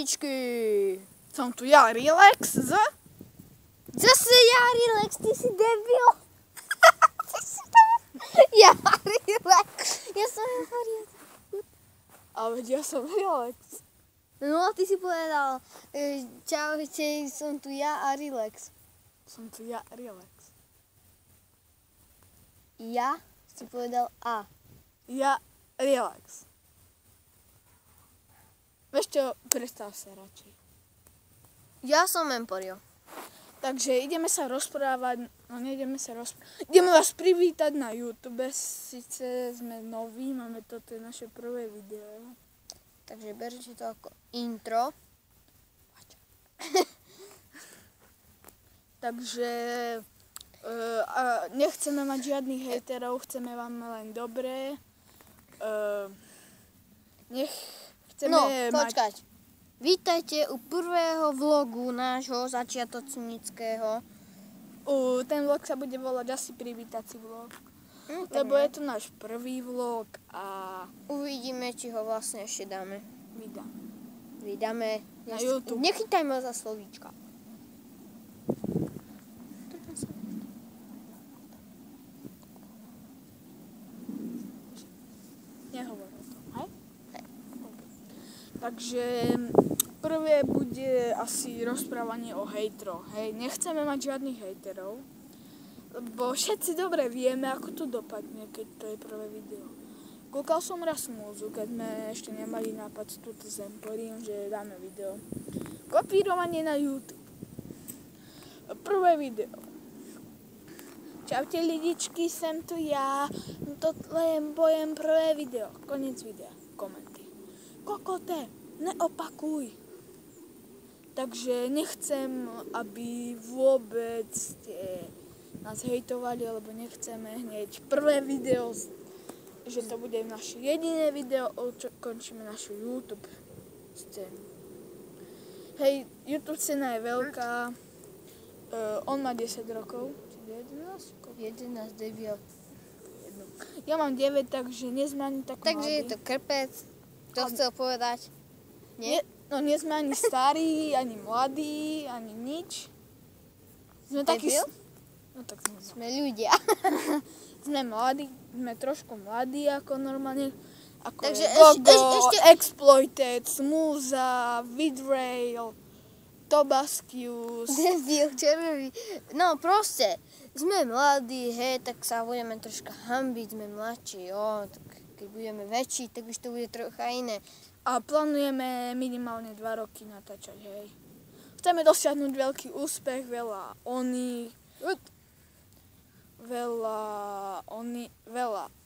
lidičky. Som tu ja, Relax z... Zase ja, Relax, ty si debil. Ja, Relax. Ja som Relax. Ale ja som Relax. No, ty si povedal, čaute, som tu ja a Relax. Som tu ja, Relax. Ja si povedal A. Ja, Relax. Vieš čo, predstav sa radšej. Ja som Emporio. Takže ideme sa rozprávať, ideme vás privítať na YouTube, síce sme noví, máme toto naše prvé video. Takže berte to ako intro. Takže nechceme mať žiadnych hejterov, chceme vám len dobré. Počkať. Vítajte u prvého vlogu nášho začiatočníckeho. Ten vlog sa bude volať asi privítací vlog. Lebo je to náš prvý vlog a... Uvidíme, či ho vlastne ešte dáme. Vydáme. Na YouTube. Nechytaj ma za slovíčka. Nehovor o tom, hej? Takže prvé bude asi rozprávanie o hejtroch, hej? Nechceme mať žiadnych hejterov, lebo všetci dobre vieme, ako to dopadne, keď to je prvé video. Kúkal som raz Smúzu, keď sme ešte nemali nápad túto s Emporiom, že dáme video. Kopírovanie na YouTube. Prvé video. Čaute lidičky, sem tu ja. Toto je bojem prvé video. Koniec videa. Komenty. Kokote, neopakuj. Takže nechcem, aby vôbec ste nás hejtovali, lebo nechceme hneď prvé video, že to bude naše jediné video, končíme našu YouTube scénu. Hej, YouTube scéna je veľká. On má 10 rokov. 11? 11, 9. Ja mám 9, takže nie sme ani tak Takže mladí. je to krpec. Čo chcel povedať? Nie? Nie sme ani starí, ani mladí, ani nič. Sme takí... No tak sme ľudia. Sme mladí, sme trošku mladí ako normálne. Ako Takže Gogo, Exploited, Smúza, Vidrail, Tobaskius. Debil, červivý. No proste, sme mladí, hej, tak sa budeme troška hanbiť, sme mladší, jo, tak keď budeme väčší, tak už to bude trocha iné. A plánujeme minimálne 2 roky natáčať, hej. Chceme dosiahnuť veľký úspech, veľa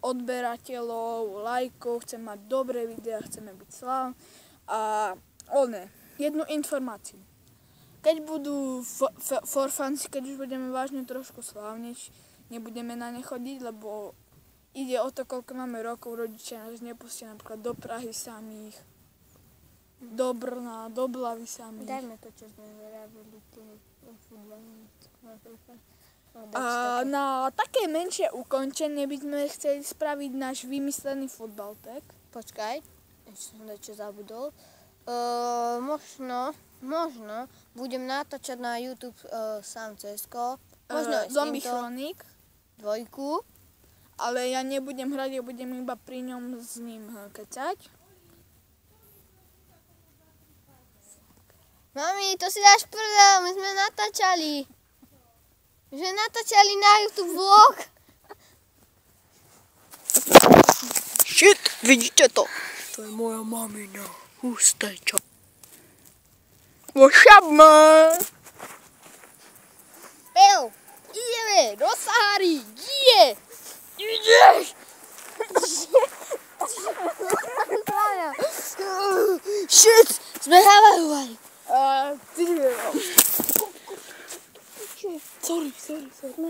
odberateľov, lajkov, chceme mať dobré videá, chceme byť slávni. A jednu informáciu. Keď budú forfanci, keď už budeme vážne trošku slávnejší, nebudeme na ne chodiť, lebo ide o to, koľko máme rokov, rodičia nás nepustia napríklad do Prahy samých, do Brna, do Blavy samých. Dajme to, čo sme vravili, A na také menšie ukončenie by sme chceli spraviť náš vymyslený futbaltek. Počkaj, ešte som niečo zabudol. Možno budem natáčať na YouTube sám CS:ko. Možno Zombie Chronic. 2. Ale ja nebudem hrať, ja budem iba pri ňom s ním kecať. Mami, to si dáš prdel, my sme natáčali. My sme natáčali na YouTube vlog. Shit, vidíte to? To je moja mamina. Husté čo. What's up, man? Ideme do Sahary, Ideš! Shit, sme havajovali. Sorry. No,